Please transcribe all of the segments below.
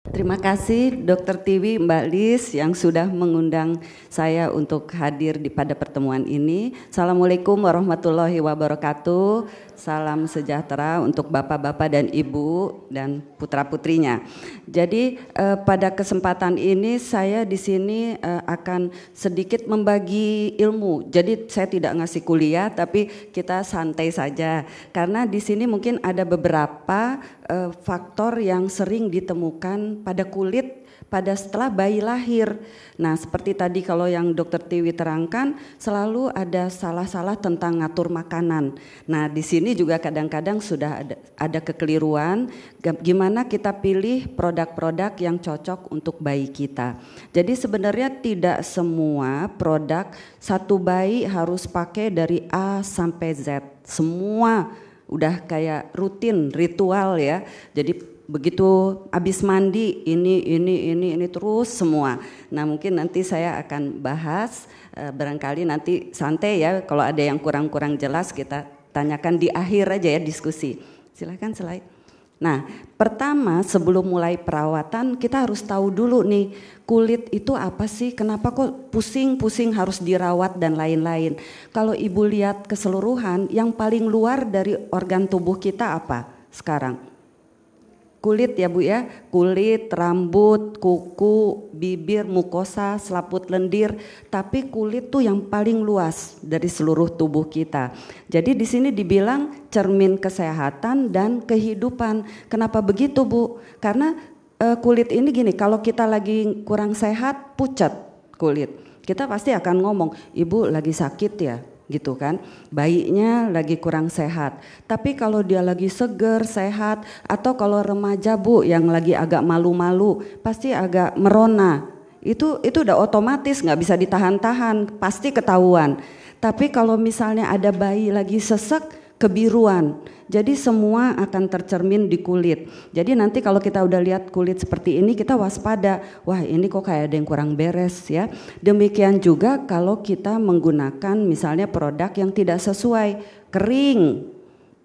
Terima kasih Dr. Tiwi, Mbak Lis yang sudah mengundang saya untuk hadir pada pertemuan ini. Assalamualaikum warahmatullahi wabarakatuh. Salam sejahtera untuk bapak-bapak dan ibu dan putra-putrinya. Jadi pada kesempatan ini saya di sini akan sedikit membagi ilmu. Jadi saya tidak ngasih kuliah tapi kita santai saja. Karena di sini mungkin ada beberapa faktor yang sering ditemukan pada kulit pada setelah bayi lahir. Nah, seperti tadi kalau yang Dokter Tiwi terangkan, selalu ada salah-salah tentang ngatur makanan. Nah, di sini juga kadang-kadang sudah ada kekeliruan gimana kita pilih produk-produk yang cocok untuk bayi kita. Jadi sebenarnya tidak semua produk satu bayi harus pakai dari A sampai Z. Semua udah kayak rutin ritual ya. Jadi begitu habis mandi ini terus semua. Nah, mungkin nanti saya akan bahas barangkali nanti santai ya, kalau ada yang kurang-kurang jelas kita tanyakan di akhir aja ya diskusi. Silakan slide. Nah, pertama sebelum mulai perawatan kita harus tahu dulu nih kulit itu apa sih, kenapa kok pusing-pusing harus dirawat dan lain-lain. Kalau ibu lihat keseluruhan yang paling luar dari organ tubuh kita apa sekarang? Kulit ya Bu ya, kulit, rambut, kuku, bibir, mukosa, selaput lendir, tapi kulit tuh yang paling luas dari seluruh tubuh kita. Jadi di sini dibilang cermin kesehatan dan kehidupan. Kenapa begitu Bu? Karena kulit ini gini, kalau kita lagi kurang sehat, pucat kulit. Kita pasti akan ngomong, ibu lagi sakit ya, gitu kan, bayinya lagi kurang sehat. Tapi kalau dia lagi seger, sehat, atau kalau remaja Bu yang lagi agak malu-malu, pasti agak merona, itu udah otomatis nggak bisa ditahan-tahan, pasti ketahuan. Tapi kalau misalnya ada bayi lagi sesek, kebiruan, jadi semua akan tercermin di kulit. Jadi nanti kalau kita udah lihat kulit seperti ini kita waspada, wah ini kok kayak ada yang kurang beres ya. Demikian juga kalau kita menggunakan misalnya produk yang tidak sesuai, kering,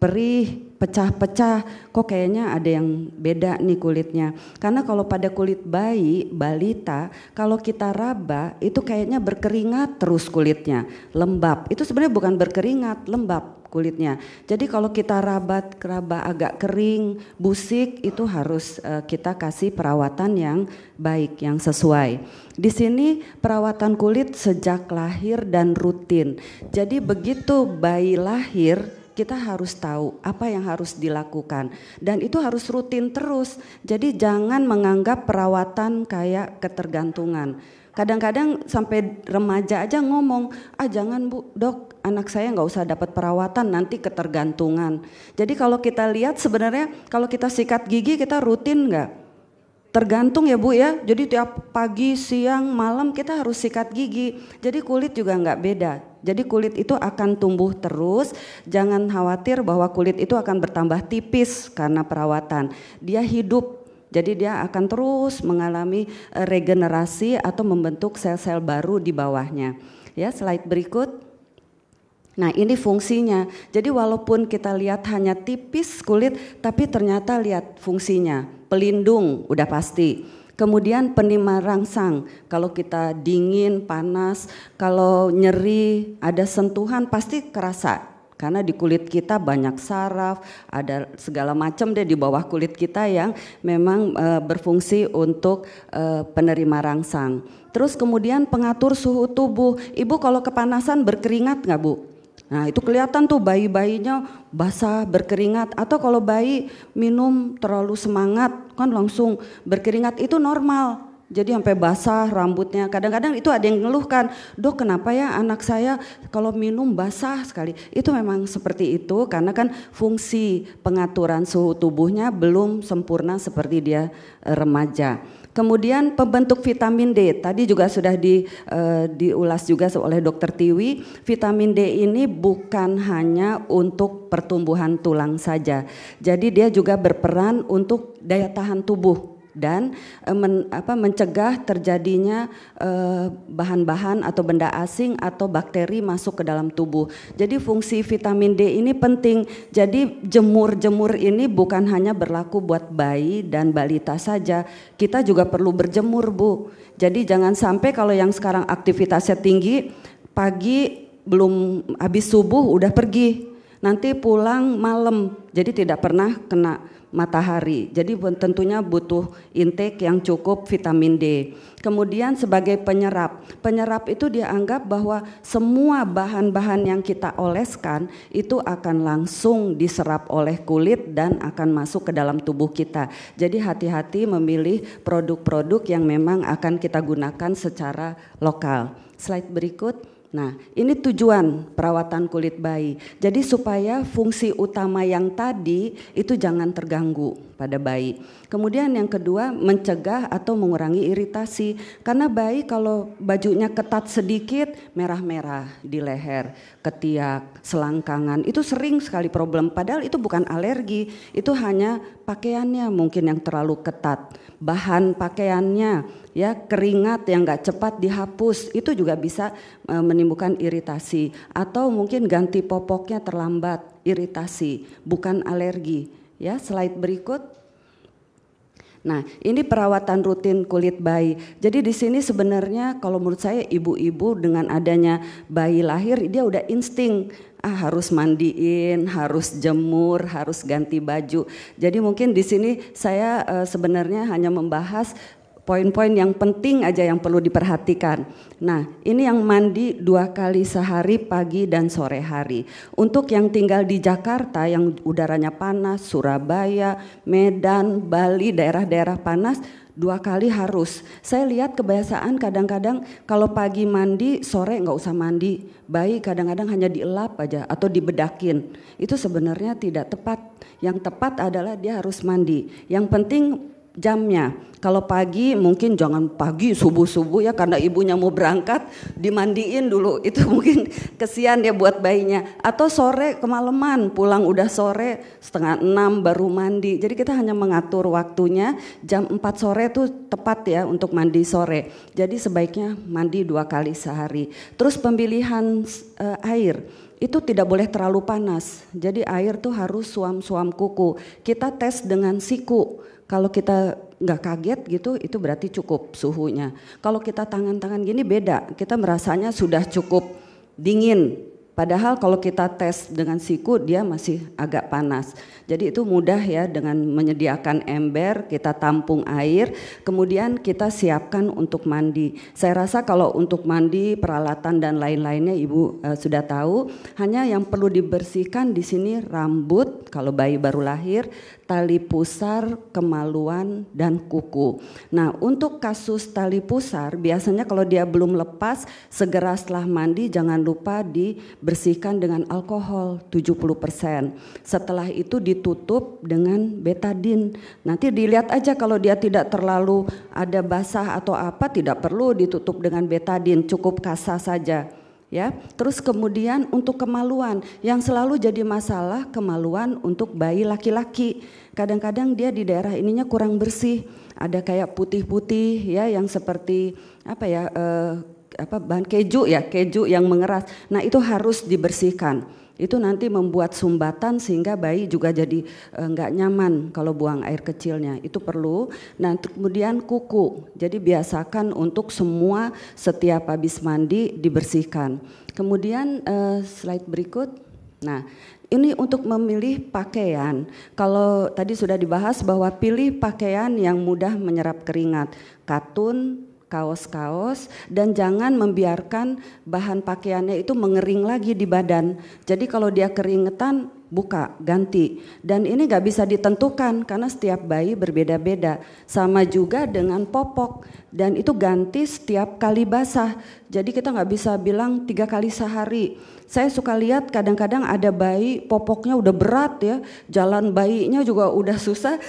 perih, pecah-pecah, kok kayaknya ada yang beda nih kulitnya. Karena kalau pada kulit bayi, balita, kalau kita raba itu kayaknya berkeringat terus kulitnya, lembab. Itu sebenarnya bukan berkeringat, lembab kulitnya. Jadi kalau kita raba agak kering, busik, itu harus kita kasih perawatan yang baik, yang sesuai. Di sini perawatan kulit sejak lahir dan rutin. Jadi begitu bayi lahir, kita harus tahu apa yang harus dilakukan dan itu harus rutin terus. Jadi jangan menganggap perawatan kayak ketergantungan. Kadang-kadang sampai remaja aja ngomong, jangan Bu, dok, anak saya nggak usah dapat perawatan nanti ketergantungan. Jadi kalau kita lihat sebenarnya kalau kita sikat gigi kita rutin nggak? Tergantung ya Bu ya, jadi tiap pagi, siang, malam kita harus sikat gigi. Jadi kulit juga nggak beda. Jadi kulit itu akan tumbuh terus, jangan khawatir bahwa kulit itu akan bertambah tipis karena perawatan. Dia hidup, jadi dia akan terus mengalami regenerasi atau membentuk sel-sel baru di bawahnya. Ya, slide berikut. Nah ini fungsinya, jadi walaupun kita lihat hanya tipis kulit tapi ternyata lihat fungsinya, pelindung udah pasti. Kemudian penimah rangsang, kalau kita dingin, panas, kalau nyeri, ada sentuhan pasti kerasa. Karena di kulit kita banyak saraf, ada segala macam deh di bawah kulit kita yang memang berfungsi untuk penerima rangsang. Terus kemudian pengatur suhu tubuh, ibu kalau kepanasan berkeringat nggak Bu? Nah itu kelihatan tuh bayi-bayinya basah berkeringat, atau kalau bayi minum terlalu semangat kan langsung berkeringat, itu normal. Jadi sampai basah rambutnya, kadang-kadang itu ada yang ngeluhkan, dok kenapa ya anak saya kalau minum basah sekali. Itu memang seperti itu karena kan fungsi pengaturan suhu tubuhnya belum sempurna seperti dia remaja. Kemudian pembentuk vitamin D, tadi juga sudah diulas juga oleh Dr. Tiwi, vitamin D ini bukan hanya untuk pertumbuhan tulang saja. Jadi dia juga berperan untuk daya tahan tubuh. dan mencegah terjadinya bahan-bahan atau benda asing atau bakteri masuk ke dalam tubuh. Jadi fungsi vitamin D ini penting. Jadi jemur ini bukan hanya berlaku buat bayi dan balita saja. Kita juga perlu berjemur, Bu. Jadi jangan sampai kalau yang sekarang aktivitasnya tinggi, pagi belum habis subuh udah pergi. Nanti pulang malam, jadi tidak pernah kena matahari. Jadi tentunya butuh intake yang cukup vitamin D. Kemudian sebagai penyerap itu dianggap bahwa semua bahan-bahan yang kita oleskan itu akan langsung diserap oleh kulit dan akan masuk ke dalam tubuh kita. Jadi hati-hati memilih produk-produk yang memang akan kita gunakan secara lokal. Slide berikut. Nah, ini tujuan perawatan kulit bayi. Jadi supaya fungsi utama yang tadi itu jangan terganggu pada bayi. Kemudian yang kedua, mencegah atau mengurangi iritasi. Karena bayi kalau bajunya ketat sedikit, merah-merah di leher, ketiak, selangkangan, itu sering sekali problem. Padahal itu bukan alergi, itu hanya pakaiannya mungkin yang terlalu ketat. Bahan pakaiannya, ya, keringat yang gak cepat dihapus, itu juga bisa menimbulkan iritasi. Atau mungkin ganti popoknya terlambat, iritasi, bukan alergi. Ya, slide berikut. Nah, ini perawatan rutin kulit bayi. Jadi di sini sebenarnya kalau menurut saya ibu-ibu dengan adanya bayi lahir dia udah insting harus mandiin, harus jemur, harus ganti baju. Jadi mungkin di sini saya sebenarnya hanya membahas poin-poin yang penting aja yang perlu diperhatikan. Nah, ini yang mandi 2 kali sehari pagi dan sore hari. Untuk yang tinggal di Jakarta yang udaranya panas, Surabaya, Medan, Bali, daerah-daerah panas, 2 kali harus. Saya lihat kebiasaan kadang-kadang kalau pagi mandi, sore nggak usah mandi. Bayi kadang-kadang hanya dielap aja atau dibedakin. Itu sebenarnya tidak tepat. Yang tepat adalah dia harus mandi. Yang penting jamnya. Kalau pagi mungkin jangan pagi subuh-subuh ya karena ibunya mau berangkat dimandiin dulu, itu mungkin kesian ya buat bayinya. Atau sore kemalaman pulang udah sore 5:30 baru mandi. Jadi kita hanya mengatur waktunya jam 4 sore itu tepat ya untuk mandi sore. Jadi sebaiknya mandi 2 kali sehari. Terus pemilihan air itu tidak boleh terlalu panas. Jadi air tuh harus suam-suam kuku. Kita tes dengan siku. Kalau kita nggak kaget gitu, itu berarti cukup suhunya. Kalau kita tangan-tangan gini beda, kita merasanya sudah cukup dingin. Padahal kalau kita tes dengan siku dia masih agak panas. Jadi itu mudah ya dengan menyediakan ember, kita tampung air, kemudian kita siapkan untuk mandi. Saya rasa kalau untuk mandi, peralatan dan lain-lainnya Ibu sudah tahu. Hanya yang perlu dibersihkan di sini rambut kalau bayi baru lahir, tali pusar, kemaluan, dan kuku. Nah, untuk kasus tali pusar biasanya kalau dia belum lepas, segera setelah mandi jangan lupa dibersihkan dengan alkohol 70%. Setelah itu ditutup dengan betadine. Nanti dilihat aja kalau dia tidak terlalu ada basah atau apa, tidak perlu ditutup dengan betadine, cukup kasa saja. Ya, terus kemudian untuk kemaluan yang selalu jadi masalah, kemaluan untuk bayi laki-laki. Kadang-kadang dia di daerah ininya kurang bersih, ada kayak putih-putih ya yang seperti apa ya bahan keju ya, keju yang mengeras. Nah, itu harus dibersihkan. Itu nanti membuat sumbatan sehingga bayi juga jadi nggak nyaman kalau buang air kecilnya, itu perlu. Nah, kemudian kuku, jadi biasakan untuk semua setiap habis mandi dibersihkan. Kemudian slide berikut. Nah, ini untuk memilih pakaian. Kalau tadi sudah dibahas bahwa pilih pakaian yang mudah menyerap keringat, katun, kaos-kaos, dan jangan membiarkan bahan pakaiannya itu mengering lagi di badan. Jadi kalau dia keringetan, buka, ganti. Dan ini gak bisa ditentukan karena setiap bayi berbeda-beda. Sama juga dengan popok, dan itu ganti setiap kali basah. Jadi kita gak bisa bilang 3 kali sehari. Saya suka lihat kadang-kadang ada bayi popoknya udah berat ya, jalan bayinya juga udah susah,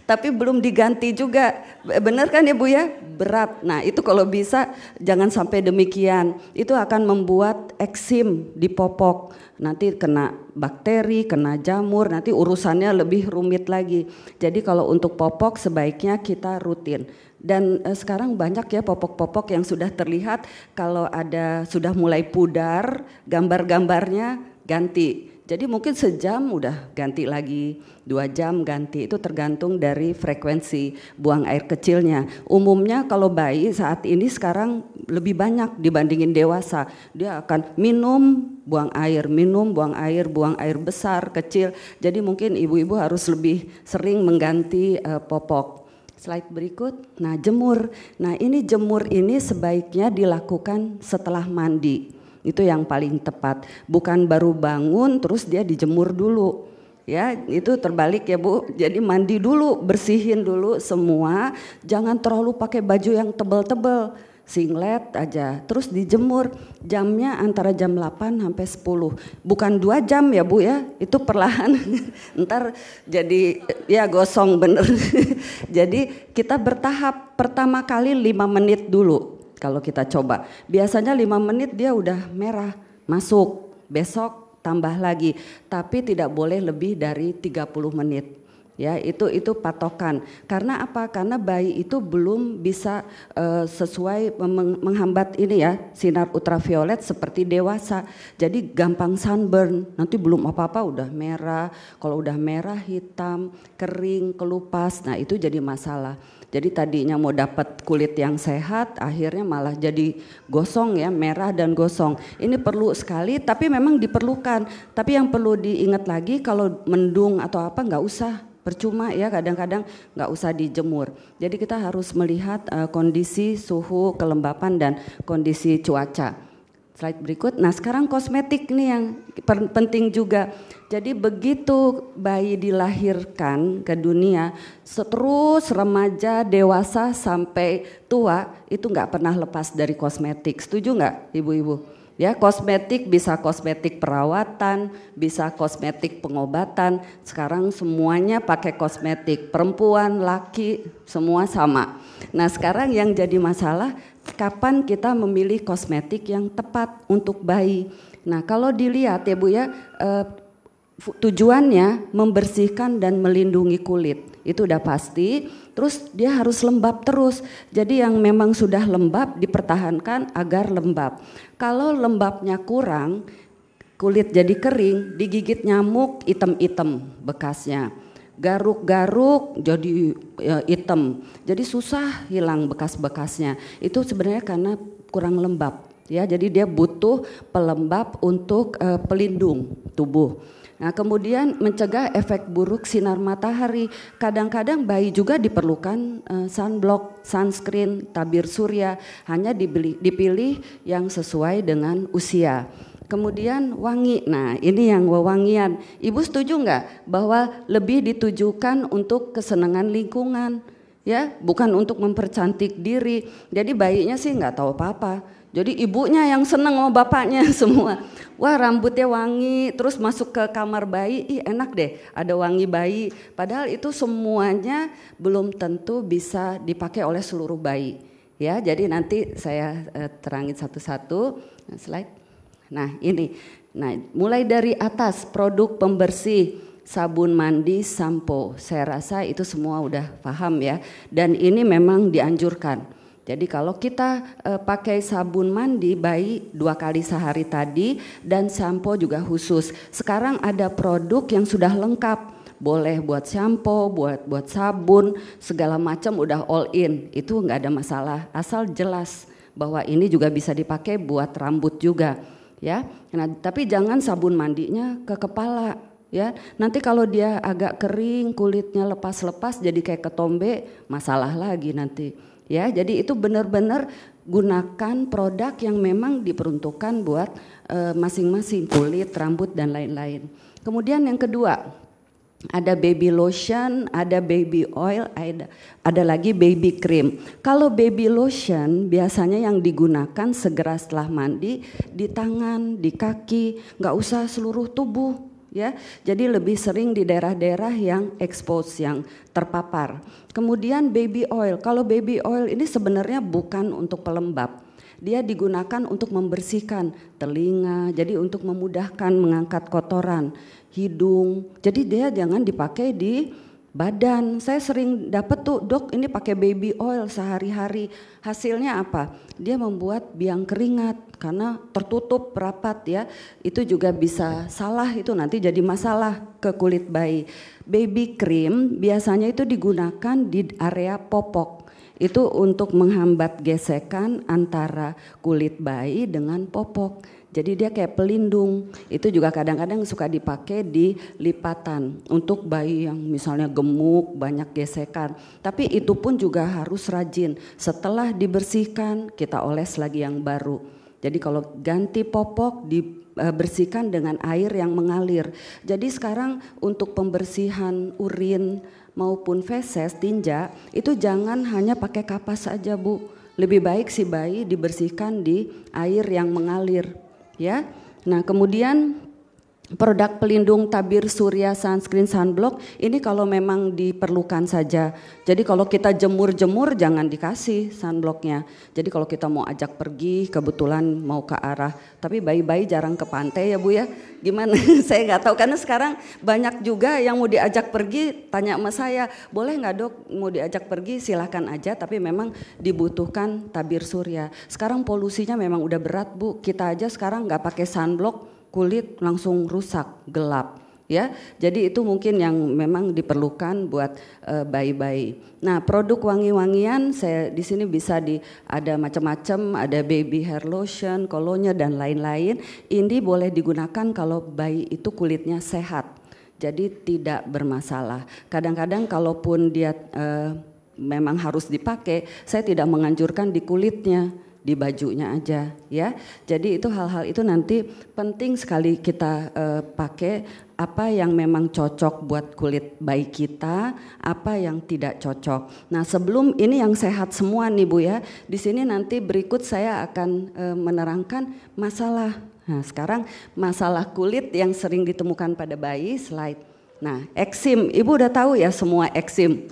tapi belum diganti juga. Benar kan ya Bu ya? Berat. Nah, itu kalau bisa jangan sampai demikian. Itu akan membuat eksim di popok. nanti kena bakteri, kena jamur, nanti urusannya lebih rumit lagi. Jadi kalau untuk popok sebaiknya kita rutin. Dan sekarang banyak ya popok-popok yang sudah terlihat kalau ada sudah mulai pudar, gambar-gambarnya ganti. Jadi mungkin sejam udah ganti lagi, 2 jam ganti, itu tergantung dari frekuensi buang air kecilnya. Umumnya kalau bayi saat ini sekarang lebih banyak dibandingin dewasa. Dia akan minum, buang air, buang air besar, kecil. Jadi mungkin ibu-ibu harus lebih sering mengganti popok. Slide berikut. Nah, jemur. Nah, ini jemur ini sebaiknya dilakukan setelah mandi. Itu yang paling tepat. Bukan baru bangun terus dia dijemur dulu. Ya, itu terbalik ya Bu. Jadi mandi dulu, bersihin dulu semua. Jangan terlalu pakai baju yang tebal-tebal. Singlet aja, terus dijemur. Jamnya antara jam 8 sampai 10. Bukan 2 jam ya Bu ya, itu perlahan. Ntar jadi ya gosong bener. Jadi kita bertahap, pertama kali 5 menit dulu. Kalau kita coba, biasanya 5 menit dia udah merah, masuk. Besok tambah lagi, tapi tidak boleh lebih dari 30 menit. Ya, itu patokan. Karena apa? Karena bayi itu belum bisa sesuai menghambat ini ya, sinar ultraviolet seperti dewasa. Jadi gampang sunburn. Nanti belum apa-apa udah merah. Kalau udah merah, hitam, kering, kelupas. Nah, itu jadi masalah. Jadi tadinya mau dapat kulit yang sehat, akhirnya malah jadi gosong ya, merah dan gosong. Ini perlu sekali, tapi memang diperlukan. Tapi yang perlu diingat lagi kalau mendung atau apa nggak usah, percuma ya, kadang-kadang nggak usah dijemur. Jadi kita harus melihat kondisi suhu, kelembapan dan kondisi cuaca. Slide berikut. Nah sekarang kosmetik nih yang penting juga. Jadi begitu bayi dilahirkan ke dunia, terus remaja, dewasa sampai tua itu nggak pernah lepas dari kosmetik. Setuju nggak ibu-ibu? Ya, kosmetik bisa kosmetik perawatan, bisa kosmetik pengobatan. Sekarang semuanya pakai kosmetik, perempuan, laki, semua sama. Nah sekarang yang jadi masalah, kapan kita memilih kosmetik yang tepat untuk bayi. Nah kalau dilihat ya Bu ya, tujuannya membersihkan dan melindungi kulit, itu udah pasti. Terus dia harus lembab terus. Jadi yang memang sudah lembab dipertahankan agar lembab. Kalau lembabnya kurang, kulit jadi kering, digigit nyamuk, item-item bekasnya. Garuk-garuk jadi hitam. Jadi susah hilang bekas-bekasnya. Itu sebenarnya karena kurang lembab. Ya, jadi dia butuh pelembab untuk pelindung tubuh. Nah kemudian mencegah efek buruk sinar matahari. Kadang-kadang bayi juga diperlukan sunblock, sunscreen, tabir surya. Hanya dipilih yang sesuai dengan usia. Kemudian wangi, nah ini yang wewangian. Ibu setuju nggak bahwa lebih ditujukan untuk kesenangan lingkungan? Ya, bukan untuk mempercantik diri. Jadi bayinya sih nggak tahu apa-apa. Jadi ibunya yang seneng sama bapaknya semua. Wah rambutnya wangi, terus masuk ke kamar bayi, ih enak deh ada wangi bayi. Padahal itu semuanya belum tentu bisa dipakai oleh seluruh bayi. Ya, jadi nanti saya terangin satu-satu. Slide. Nah ini, nah mulai dari atas produk pembersih, sabun mandi, sampo. Saya rasa itu semua udah paham ya. Dan ini memang dianjurkan. Jadi kalau kita pakai sabun mandi bayi 2 kali sehari tadi dan sampo juga khusus. Sekarang ada produk yang sudah lengkap. Boleh buat sampo, buat sabun, segala macam udah all in. Itu nggak ada masalah. Asal jelas bahwa ini juga bisa dipakai buat rambut juga. Ya, nah, tapi jangan sabun mandinya ke kepala. Ya, nanti kalau dia agak kering, kulitnya lepas-lepas jadi kayak ketombe, masalah lagi nanti. Ya, jadi itu benar-benar gunakan produk yang memang diperuntukkan buat masing-masing kulit, rambut dan lain-lain. Kemudian yang kedua, ada baby lotion, ada baby oil, ada lagi baby cream. Kalau baby lotion biasanya yang digunakan segera setelah mandi di tangan, di kaki, nggak usah seluruh tubuh. Ya, jadi lebih sering di daerah-daerah yang expose, yang terpapar. Kemudian baby oil, kalau baby oil ini sebenarnya bukan untuk pelembab. Dia digunakan untuk membersihkan telinga, jadi untuk memudahkan mengangkat kotoran, hidung. Jadi dia jangan dipakai di badan. Saya sering dapat tuh, dok ini pakai baby oil sehari-hari. Hasilnya apa? Dia membuat biang keringat karena tertutup rapat ya. Itu juga bisa salah, itu nanti jadi masalah ke kulit bayi. Baby cream biasanya itu digunakan di area popok. Itu untuk menghambat gesekan antara kulit bayi dengan popok. Jadi dia kayak pelindung, itu juga kadang-kadang suka dipakai di lipatan untuk bayi yang misalnya gemuk, banyak gesekan. Tapi itu pun juga harus rajin, setelah dibersihkan kita oles lagi yang baru. Jadi kalau ganti popok dibersihkan dengan air yang mengalir. Jadi sekarang untuk pembersihan urin maupun feses, tinja, itu jangan hanya pakai kapas saja Bu. Lebih baik si bayi dibersihkan di air yang mengalir. Ya, nah kemudian produk pelindung tabir surya sunscreen sunblock ini kalau memang diperlukan saja. Jadi kalau kita jemur-jemur jangan dikasih sunblocknya. Jadi kalau kita mau ajak pergi kebetulan mau ke arah, tapi bayi-bayi jarang ke pantai ya Bu ya. Gimana? Saya nggak tahu karena sekarang banyak juga yang mau diajak pergi tanya sama saya, boleh nggak dok mau diajak pergi silahkan aja tapi memang dibutuhkan tabir surya. Sekarang polusinya memang udah berat Bu, kita aja sekarang nggak pakai sunblock kulit langsung rusak, gelap ya. Jadi itu mungkin yang memang diperlukan buat bayi-bayi. Nah, produk wangi-wangian saya di sini bisa ada macam-macam, ada baby hair lotion, kolonya dan lain-lain. Ini boleh digunakan kalau bayi itu kulitnya sehat. Jadi tidak bermasalah. Kadang-kadang kalaupun dia memang harus dipakai, saya tidak menganjurkan di kulitnya, di bajunya aja ya. Jadi itu hal-hal itu nanti penting sekali kita pakai apa yang memang cocok buat kulit bayi kita, apa yang tidak cocok. Nah, sebelum ini yang sehat semua nih Bu ya. Di sini nanti berikut saya akan menerangkan masalah. Nah, sekarang masalah kulit yang sering ditemukan pada bayi, slide. Nah, eksim. Ibu udah tahu ya semua eksim.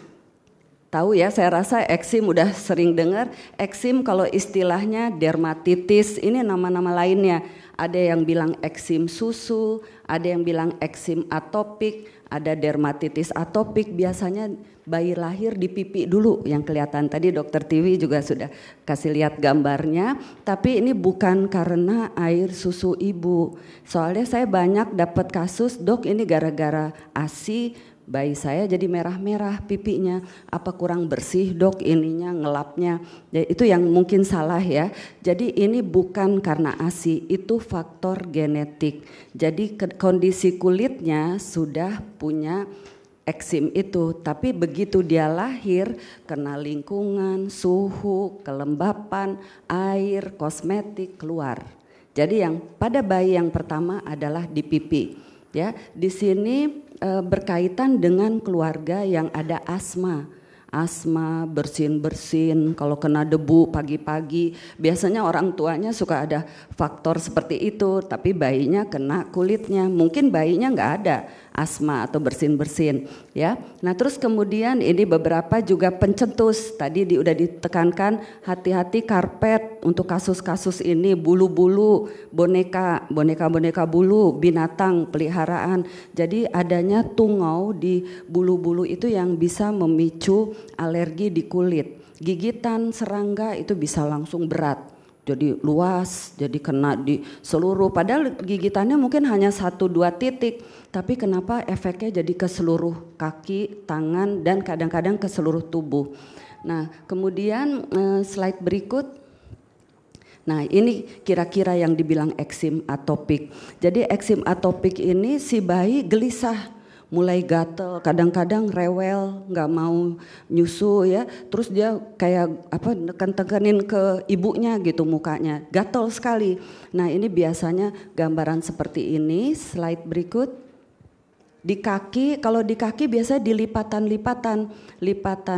Tahu ya, saya rasa eksim udah sering dengar. Eksim kalau istilahnya dermatitis, ini nama-nama lainnya. Ada yang bilang eksim susu, ada yang bilang eksim atopik, ada dermatitis atopik. Biasanya bayi lahir di pipi dulu yang kelihatan. Tadi dokter Tiwi juga sudah kasih lihat gambarnya. Tapi ini bukan karena air susu ibu. Soalnya saya banyak dapat kasus, dok ini gara-gara ASI, bayi saya jadi merah-merah pipinya, apa kurang bersih dok ininya ngelapnya, ya, itu yang mungkin salah ya. Jadi ini bukan karena ASI, itu faktor genetik. Jadi kondisi kulitnya sudah punya eksim itu, tapi begitu dia lahir kena lingkungan, suhu, kelembapan, air, kosmetik keluar. Jadi yang pada bayi yang pertama adalah di pipi. Ya, di sini berkaitan dengan keluarga yang ada asma, bersin-bersin, kalau kena debu pagi-pagi, biasanya orang tuanya suka ada faktor seperti itu, tapi bayinya kena kulitnya, mungkin bayinya nggak ada asma atau bersin-bersin, ya. Nah terus kemudian ini beberapa juga pencetus, tadi udah ditekankan hati-hati karpet untuk kasus-kasus ini, bulu-bulu, boneka bulu, binatang peliharaan, jadi adanya tungau di bulu-bulu itu yang bisa memicu alergi di kulit. Gigitan serangga itu bisa langsung berat, jadi luas, jadi kena di seluruh, padahal gigitannya mungkin hanya 1-2 titik, tapi kenapa efeknya jadi ke seluruh kaki, tangan, dan kadang-kadang ke seluruh tubuh. Nah kemudian slide berikut. Nah ini kira-kira yang dibilang eksim atopik. Jadi eksim atopik ini si bayi gelisah, mulai gatel, kadang-kadang rewel, nggak mau nyusu ya, terus dia kayak tekan-tekanin ke ibunya gitu mukanya, gatel sekali. Nah ini biasanya gambaran seperti ini. Slide berikut. Di kaki, kalau di kaki biasanya di lipatan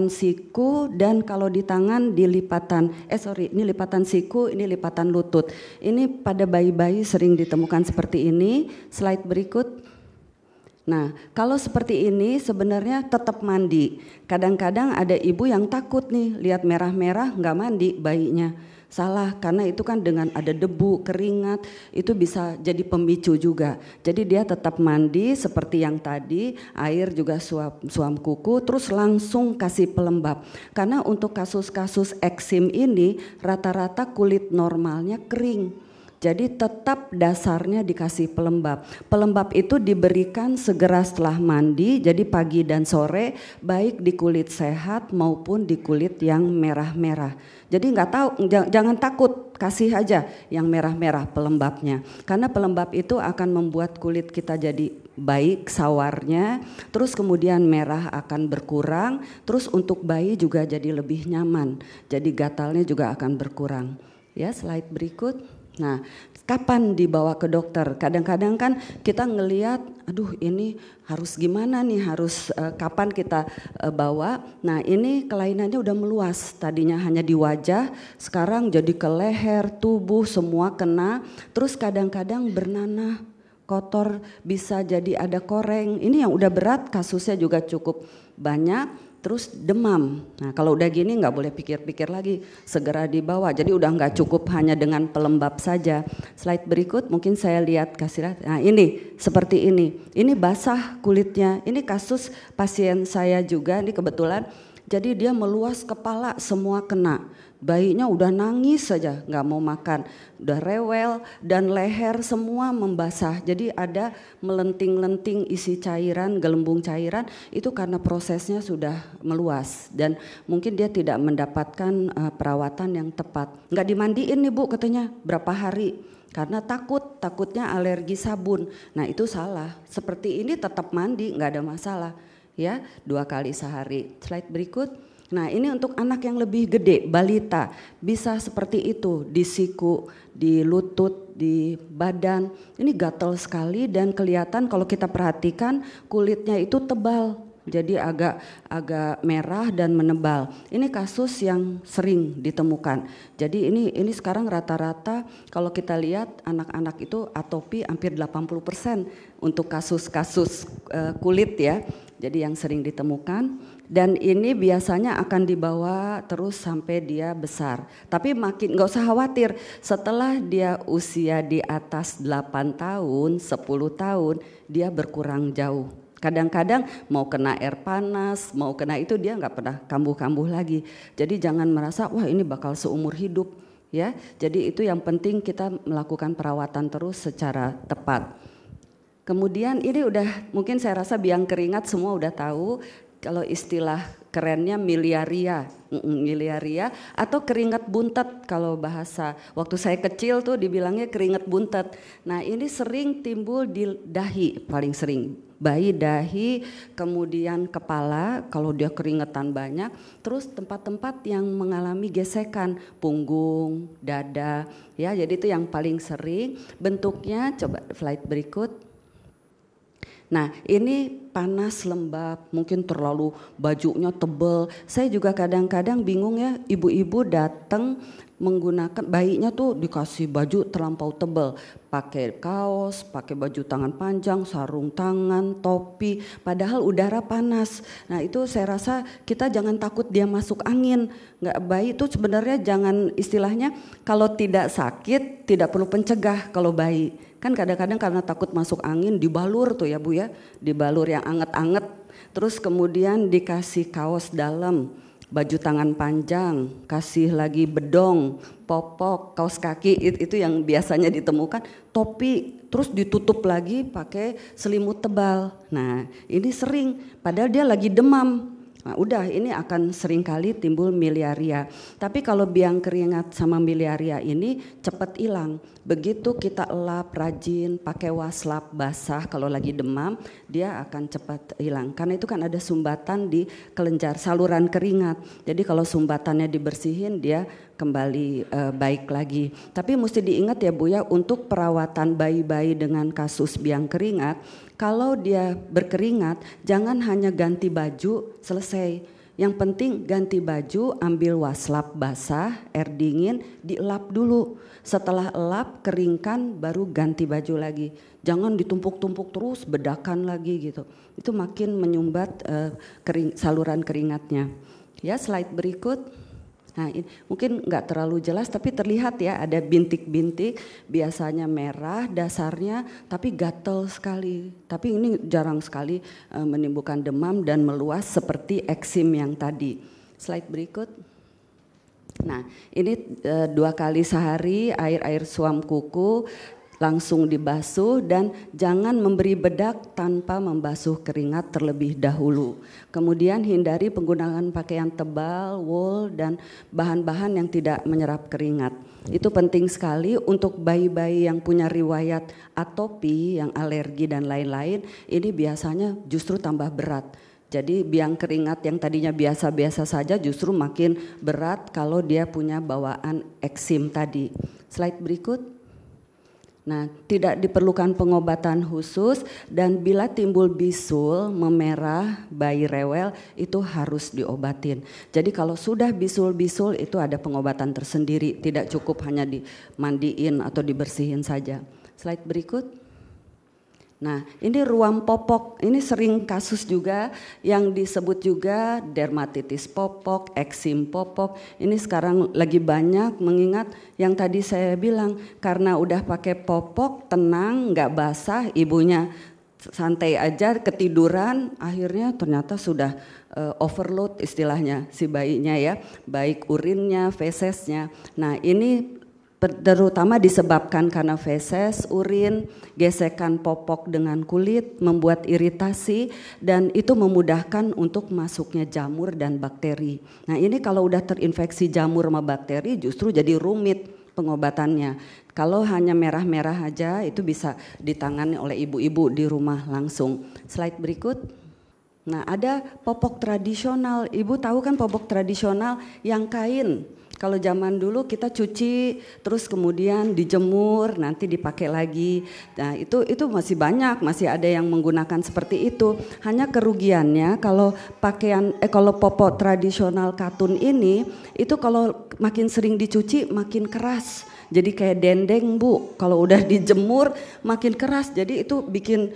siku, dan kalau di tangan di ini lipatan siku, ini lipatan lutut. Ini pada bayi-bayi sering ditemukan seperti ini. Slide berikut. Nah, kalau seperti ini sebenarnya tetap mandi. Kadang-kadang ada ibu yang takut nih lihat merah-merah nggak mandi bayinya. Salah, karena itu kan dengan ada debu, keringat, itu bisa jadi pemicu juga. Jadi dia tetap mandi seperti yang tadi, air juga suam kuku, terus langsung kasih pelembab. Karena untuk kasus-kasus eksim ini rata-rata kulit normalnya kering. Jadi tetap dasarnya dikasih pelembab. Pelembab itu diberikan segera setelah mandi, jadi pagi dan sore, baik di kulit sehat maupun di kulit yang merah-merah. Jadi nggak tahu, jangan takut, kasih aja yang merah-merah pelembabnya. Karena pelembab itu akan membuat kulit kita jadi baik sawarnya, terus kemudian merah akan berkurang, terus untuk bayi juga jadi lebih nyaman. Jadi gatalnya juga akan berkurang. Ya, slide berikut. Nah, kapan dibawa ke dokter? Kadang-kadang kan kita ngelihat, aduh ini harus gimana nih, harus kapan kita bawa. Nah, ini kelainannya udah meluas. Tadinya hanya di wajah, sekarang jadi ke leher, tubuh, semua kena. Terus kadang-kadang bernanah, kotor, bisa jadi ada koreng. Ini yang udah berat, kasusnya juga cukup banyak. Terus demam. Nah, kalau udah gini nggak boleh pikir-pikir lagi, segera dibawa. Jadi udah nggak cukup hanya dengan pelembab saja. Slide berikut mungkin saya lihat, kasih lihat. Nah, ini seperti ini. Ini basah kulitnya. Ini kasus pasien saya juga. Ini kebetulan. Jadi dia meluas kepala, semua kena. Bayinya udah nangis saja, nggak mau makan, udah rewel, dan leher semua membasah. Jadi ada melenting-lenting isi cairan, gelembung cairan, itu karena prosesnya sudah meluas dan mungkin dia tidak mendapatkan perawatan yang tepat. Nggak dimandiin nih Bu katanya, berapa hari? Karena takutnya alergi sabun. Nah itu salah. Seperti ini tetap mandi, nggak ada masalah. Ya, 2 kali sehari. Slide berikut. Nah ini untuk anak yang lebih gede, balita, bisa seperti itu, di siku, di lutut, di badan. Ini gatal sekali dan kelihatan kalau kita perhatikan kulitnya itu tebal, jadi agak merah dan menebal. Ini kasus yang sering ditemukan. Jadi ini sekarang rata-rata kalau kita lihat anak-anak itu atopi hampir 80% untuk kasus-kasus kulit ya. Jadi yang sering ditemukan dan ini biasanya akan dibawa terus sampai dia besar. Tapi makin nggak usah khawatir, setelah dia usia di atas 8 tahun, 10 tahun, dia berkurang jauh. Kadang-kadang mau kena air panas, mau kena itu dia nggak pernah kambuh-kambuh lagi. Jadi jangan merasa wah ini bakal seumur hidup ya. Jadi itu yang penting kita melakukan perawatan terus secara tepat. Kemudian ini udah mungkin saya rasa biang keringat semua udah tahu kalau istilah kerennya miliaria atau keringat buntet kalau bahasa waktu saya kecil tuh dibilangnya keringat buntet. Nah ini sering timbul di dahi paling sering. Bayi dahi, kemudian kepala kalau dia keringetan banyak, terus tempat-tempat yang mengalami gesekan, punggung, dada, ya jadi itu yang paling sering. Bentuknya coba slide berikut. Nah ini panas lembab, mungkin terlalu bajunya tebel. Saya juga kadang-kadang bingung ya, ibu-ibu datang menggunakan bayinya tuh dikasih baju terlampau tebel, pakai kaos, pakai baju tangan panjang, sarung tangan, topi, padahal udara panas. Nah itu saya rasa kita jangan takut dia masuk angin. Nggak bayi itu sebenarnya jangan istilahnya kalau tidak sakit tidak perlu pencegah kalau bayi. Kan kadang-kadang karena takut masuk angin dibalur tuh ya Bu ya, dibalur yang anget-anget, terus kemudian dikasih kaos dalam, baju tangan panjang, kasih lagi bedong, popok, kaos kaki itu yang biasanya ditemukan, topi, terus ditutup lagi pakai selimut tebal. Nah ini sering, padahal dia lagi demam. Nah, udah ini akan sering kali timbul miliaria. Tapi kalau biang keringat sama miliaria ini cepat hilang. Begitu kita elap rajin pakai waslap basah kalau lagi demam dia akan cepat hilang. Karena itu kan ada sumbatan di kelenjar saluran keringat. Jadi kalau sumbatannya dibersihin dia kembali baik lagi. Tapi mesti diingat ya Bu ya untuk perawatan bayi-bayi dengan kasus biang keringat. Kalau dia berkeringat, jangan hanya ganti baju selesai. Yang penting ganti baju, ambil waslap basah, air dingin, dielap dulu. Setelah elap, keringkan, baru ganti baju lagi. Jangan ditumpuk-tumpuk terus, bedakan lagi gitu. Itu makin menyumbat saluran keringatnya. Ya, slide berikut. Nah, ini mungkin nggak terlalu jelas tapi terlihat ya ada bintik-bintik, biasanya merah dasarnya tapi gatel sekali. Tapi ini jarang sekali menimbulkan demam dan meluas seperti eksim yang tadi. Slide berikut. Nah, ini 2 kali sehari air suam kuku langsung dibasuh dan jangan memberi bedak tanpa membasuh keringat terlebih dahulu. Kemudian hindari penggunaan pakaian tebal, wool dan bahan-bahan yang tidak menyerap keringat. Itu penting sekali untuk bayi-bayi yang punya riwayat atopi, yang alergi dan lain-lain, ini biasanya justru tambah berat. Jadi biang keringat yang tadinya biasa-biasa saja justru makin berat kalau dia punya bawaan eksim tadi. Slide berikut. Nah, tidak diperlukan pengobatan khusus dan bila timbul bisul, memerah, bayi rewel itu harus diobatin. Jadi kalau sudah bisul-bisul itu ada pengobatan tersendiri, tidak cukup hanya dimandiin atau dibersihin saja. Slide berikut. Nah, ini ruam popok, ini sering kasus juga yang disebut juga dermatitis popok, eksim popok. Ini sekarang lagi banyak mengingat yang tadi saya bilang karena udah pakai popok, tenang, nggak basah, ibunya santai aja ketiduran, akhirnya ternyata sudah overload istilahnya si bayinya ya, baik urinnya, fesesnya. Nah, ini terutama disebabkan karena feses, urin, gesekan popok dengan kulit, membuat iritasi dan itu memudahkan untuk masuknya jamur dan bakteri. Nah, ini kalau udah terinfeksi jamur sama bakteri justru jadi rumit pengobatannya. Kalau hanya merah-merah aja itu bisa ditangani oleh ibu-ibu di rumah langsung. Slide berikut. Nah, ada popok tradisional. Ibu tahu kan popok tradisional yang kain. Kalau zaman dulu kita cuci terus kemudian dijemur nanti dipakai lagi. Nah, itu masih banyak, masih ada yang menggunakan seperti itu. Hanya kerugiannya kalau kalau popok tradisional katun ini itu kalau makin sering dicuci makin keras. Jadi kayak dendeng Bu, kalau udah dijemur makin keras. Jadi itu bikin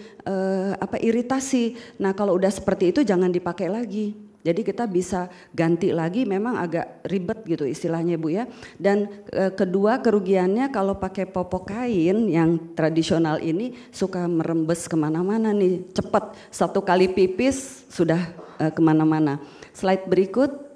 iritasi. Nah, kalau udah seperti itu jangan dipakai lagi. Jadi kita bisa ganti lagi, memang agak ribet gitu istilahnya Bu ya. Dan kedua kerugiannya kalau pakai popok kain yang tradisional ini suka merembes kemana-mana nih, cepat 1 kali pipis sudah kemana-mana. Slide berikut.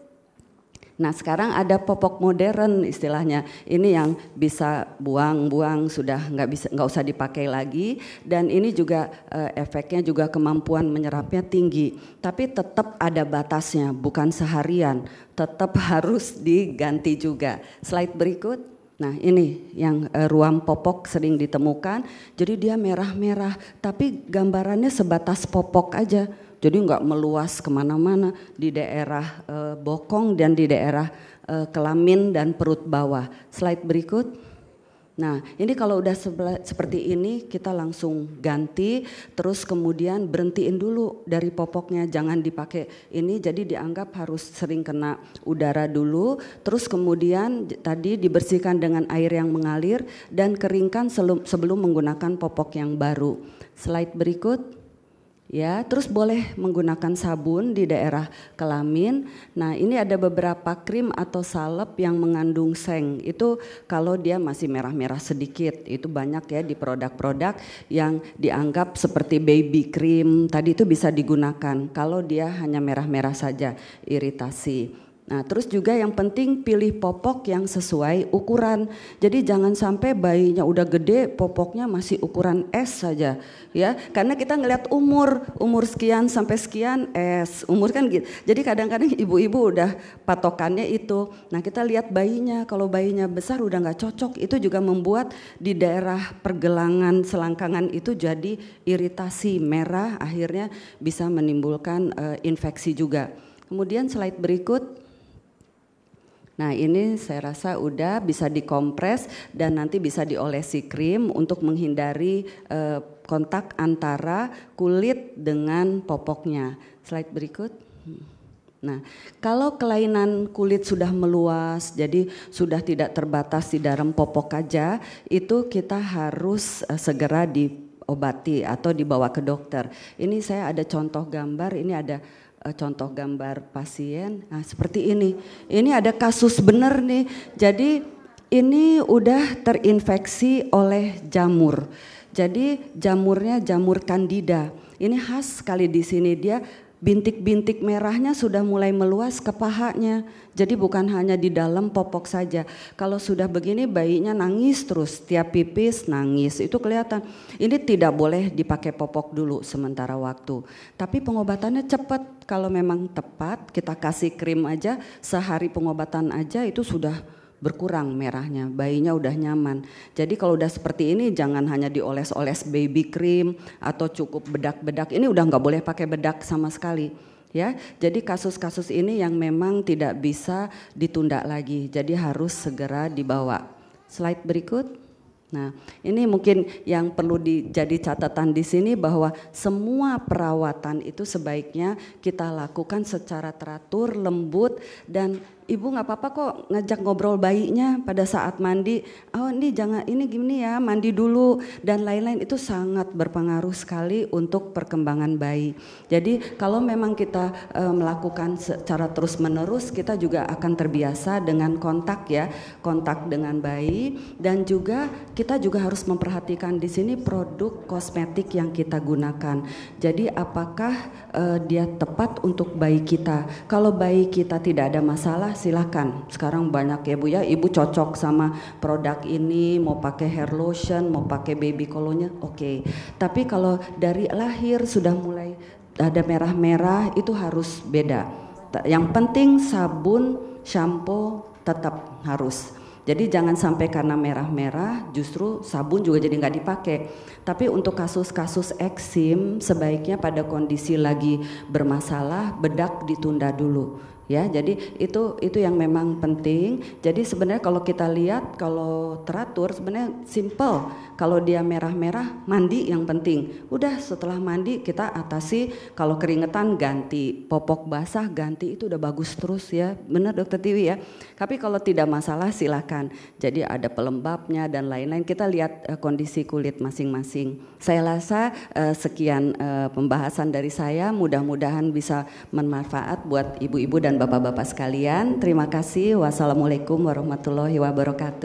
Nah, sekarang ada popok modern istilahnya. Ini yang bisa buang-buang sudah nggak usah dipakai lagi dan ini juga efeknya juga kemampuan menyerapnya tinggi. Tapi tetap ada batasnya, bukan seharian. Tetap harus diganti juga. Slide berikut. Nah, ini yang ruam popok sering ditemukan. Jadi dia merah-merah, tapi gambarannya sebatas popok aja. Jadi nggak meluas kemana-mana di daerah bokong dan di daerah kelamin dan perut bawah. Slide berikut. Nah, ini kalau udah seperti ini kita langsung ganti, terus kemudian berhentiin dulu dari popoknya, jangan dipakai ini. Jadi dianggap harus sering kena udara dulu, terus kemudian tadi dibersihkan dengan air yang mengalir dan keringkan sebelum menggunakan popok yang baru. Slide berikut. Ya, terus boleh menggunakan sabun di daerah kelamin. Nah, ini ada beberapa krim atau salep yang mengandung seng. Itu kalau dia masih merah-merah sedikit. Itu banyak ya di produk-produk yang dianggap seperti baby cream. Tadi itu bisa digunakan kalau dia hanya merah-merah saja, iritasi. Nah, terus juga yang penting pilih popok yang sesuai ukuran. Jadi jangan sampai bayinya udah gede, popoknya masih ukuran S saja, ya. Karena kita ngelihat umur sekian sampai sekian S, umur kan gitu. Jadi kadang-kadang ibu-ibu udah patokannya itu. Nah, kita lihat bayinya, kalau bayinya besar udah nggak cocok, itu juga membuat di daerah pergelangan selangkangan itu jadi iritasi merah, akhirnya bisa menimbulkan infeksi juga. Kemudian slide berikut. Nah, ini saya rasa udah bisa dikompres dan nanti bisa diolesi krim untuk menghindari kontak antara kulit dengan popoknya. Slide berikut. Nah, kalau kelainan kulit sudah meluas, jadi sudah tidak terbatas di dalam popok aja, itu kita harus segera diobati atau dibawa ke dokter. Ini saya ada contoh gambar, ini ada contoh gambar pasien. Nah, seperti ini. Ini ada kasus benar nih. Jadi ini udah terinfeksi oleh jamur. Jadi jamurnya jamur Candida. Ini khas sekali di sini, dia bintik-bintik merahnya sudah mulai meluas ke pahanya. Jadi bukan hanya di dalam popok saja. Kalau sudah begini bayinya nangis terus, tiap pipis nangis, itu kelihatan. Ini tidak boleh dipakai popok dulu sementara waktu. Tapi pengobatannya cepat. Kalau memang tepat, kita kasih krim aja, sehari pengobatan aja itu sudah berkurang merahnya, bayinya udah nyaman. Jadi kalau udah seperti ini jangan hanya dioles-oles baby cream atau cukup bedak-bedak. Ini udah nggak boleh pakai bedak sama sekali. Ya, jadi kasus-kasus ini yang memang tidak bisa ditunda lagi. Jadi harus segera dibawa. Slide berikut. Nah, ini mungkin yang perlu jadi catatan di sini bahwa semua perawatan itu sebaiknya kita lakukan secara teratur, lembut, dan ibu nggak apa-apa kok ngajak ngobrol bayinya pada saat mandi. Oh ini jangan, ini gini ya, mandi dulu dan lain-lain, itu sangat berpengaruh sekali untuk perkembangan bayi. Jadi kalau memang kita melakukan secara terus-menerus, kita juga akan terbiasa dengan kontak ya, kontak dengan bayi, dan juga kita juga harus memperhatikan di sini produk kosmetik yang kita gunakan. Jadi apakah dia tepat untuk bayi kita? Kalau bayi kita tidak ada masalah, silakan. Sekarang banyak ya Bu ya, ibu cocok sama produk ini, mau pakai hair lotion, mau pakai baby cologne, oke. Tapi kalau dari lahir sudah mulai ada merah-merah, itu harus beda. Yang penting sabun, shampoo tetap harus. Jadi jangan sampai karena merah-merah justru sabun juga jadi nggak dipakai. Tapi untuk kasus-kasus eksim sebaiknya pada kondisi lagi bermasalah, bedak ditunda dulu. Ya, jadi itu yang memang penting. Jadi sebenarnya kalau kita lihat, kalau teratur sebenarnya simple. Kalau dia merah-merah, mandi yang penting. Udah setelah mandi kita atasi, kalau keringetan ganti, popok basah ganti, itu udah bagus terus ya. Benar Dokter Tiwi ya. Tapi kalau tidak masalah silakan. Jadi ada pelembabnya dan lain-lain. Kita lihat kondisi kulit masing-masing. Saya rasa sekian pembahasan dari saya. Mudah-mudahan bisa bermanfaat buat ibu-ibu dan bapak-bapak sekalian. Terima kasih. Wassalamualaikum warahmatullahi wabarakatuh.